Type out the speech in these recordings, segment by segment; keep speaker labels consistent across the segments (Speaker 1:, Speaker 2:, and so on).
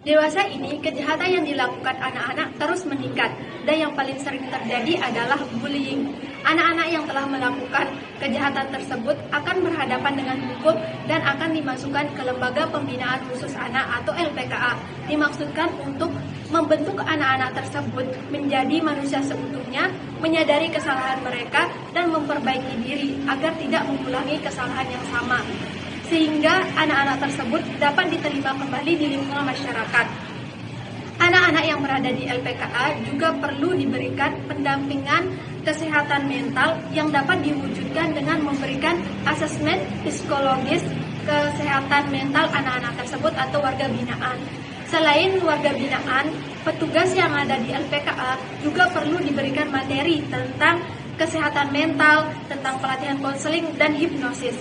Speaker 1: Dewasa ini, kejahatan yang dilakukan anak-anak terus meningkat, dan yang paling sering terjadi adalah bullying. Anak-anak yang telah melakukan kejahatan tersebut akan berhadapan dengan hukum dan akan dimasukkan ke Lembaga Pembinaan Khusus Anak atau LPKA. Dimaksudkan untuk membentuk anak-anak tersebut menjadi manusia seutuhnya, menyadari kesalahan mereka, dan memperbaiki diri agar tidak mengulangi kesalahan yang sama, sehingga anak-anak tersebut dapat diterima kembali di lingkungan masyarakat. Anak-anak yang berada di LPKA juga perlu diberikan pendampingan kesehatan mental yang dapat diwujudkan dengan memberikan asesmen psikologis kesehatan mental anak-anak tersebut atau warga binaan. Selain warga binaan, petugas yang ada di LPKA juga perlu diberikan materi tentang kesehatan mental, tentang pelatihan konseling dan hipnosis.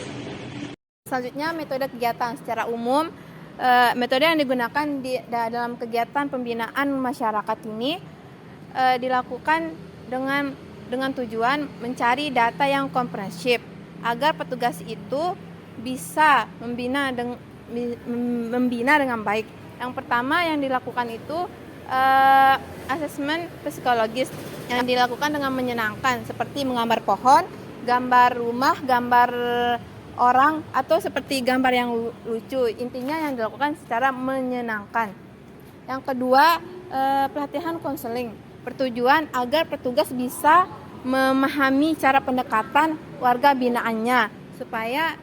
Speaker 2: Selanjutnya, metode kegiatan secara umum. Metode yang digunakan dalam kegiatan pembinaan masyarakat ini dilakukan dengan tujuan mencari data yang komprehensif agar petugas itu bisa membina dengan baik. Yang pertama yang dilakukan itu asesmen psikologis yang dilakukan dengan menyenangkan, seperti menggambar pohon, gambar rumah, gambar orang, atau seperti gambar yang lucu. Intinya yang dilakukan secara menyenangkan. Yang kedua, pelatihan konseling bertujuan agar petugas bisa memahami cara pendekatan warga binaannya supaya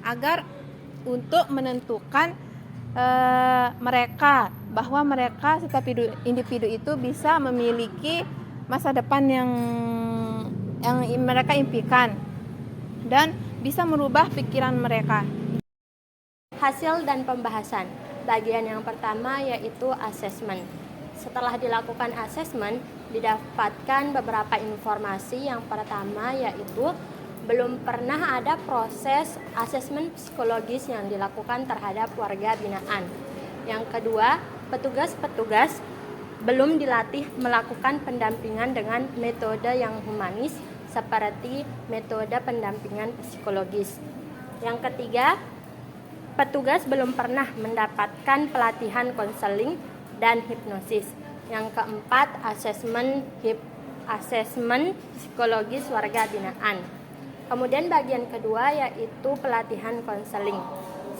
Speaker 2: agar untuk menentukan bahwa mereka setiap individu itu bisa memiliki masa depan yang mereka impikan dan bisa merubah pikiran mereka.
Speaker 3: Hasil dan pembahasan. Bagian yang pertama yaitu asesmen. Setelah dilakukan asesmen, didapatkan beberapa informasi. Yang pertama yaitu belum pernah ada proses asesmen psikologis yang dilakukan terhadap warga binaan. Yang kedua, petugas-petugas belum dilatih melakukan pendampingan dengan metode yang humanis seperti metode pendampingan psikologis. Yang ketiga, petugas belum pernah mendapatkan pelatihan konseling dan hipnosis. Yang keempat, asesmen psikologis warga binaan. Kemudian bagian kedua yaitu pelatihan konseling.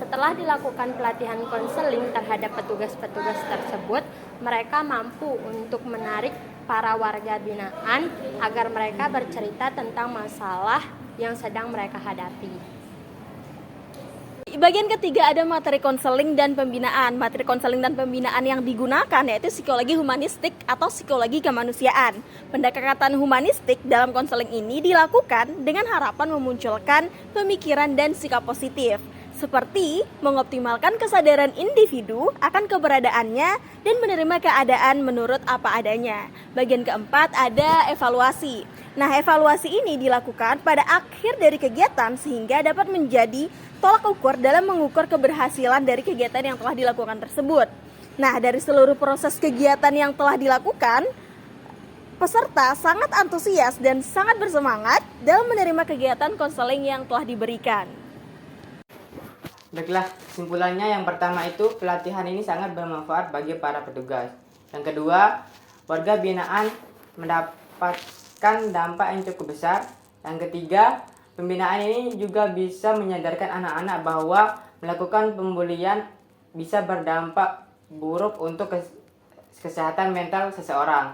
Speaker 3: Setelah dilakukan pelatihan konseling terhadap petugas-petugas tersebut, mereka mampu untuk menarik para warga binaan agar mereka bercerita tentang masalah yang sedang mereka hadapi.
Speaker 4: Bagian ketiga ada materi konseling dan pembinaan. Materi konseling dan pembinaan yang digunakan yaitu psikologi humanistik atau psikologi kemanusiaan. Pendekatan humanistik dalam konseling ini dilakukan dengan harapan memunculkan pemikiran dan sikap positif, seperti mengoptimalkan kesadaran individu akan keberadaannya dan menerima keadaan menurut apa adanya. Bagian keempat ada evaluasi. Nah, evaluasi ini dilakukan pada akhir dari kegiatan sehingga dapat menjadi tolak ukur dalam mengukur keberhasilan dari kegiatan yang telah dilakukan tersebut. Nah, dari seluruh proses kegiatan yang telah dilakukan, peserta sangat antusias dan sangat bersemangat dalam menerima kegiatan konseling yang telah diberikan.
Speaker 5: Baiklah, kesimpulannya yang pertama itu pelatihan ini sangat bermanfaat bagi para petugas. Yang kedua, warga binaan mendapatkan dampak yang cukup besar. Yang ketiga, pembinaan ini juga bisa menyadarkan anak-anak bahwa melakukan pembulian bisa berdampak buruk untuk kesehatan mental seseorang.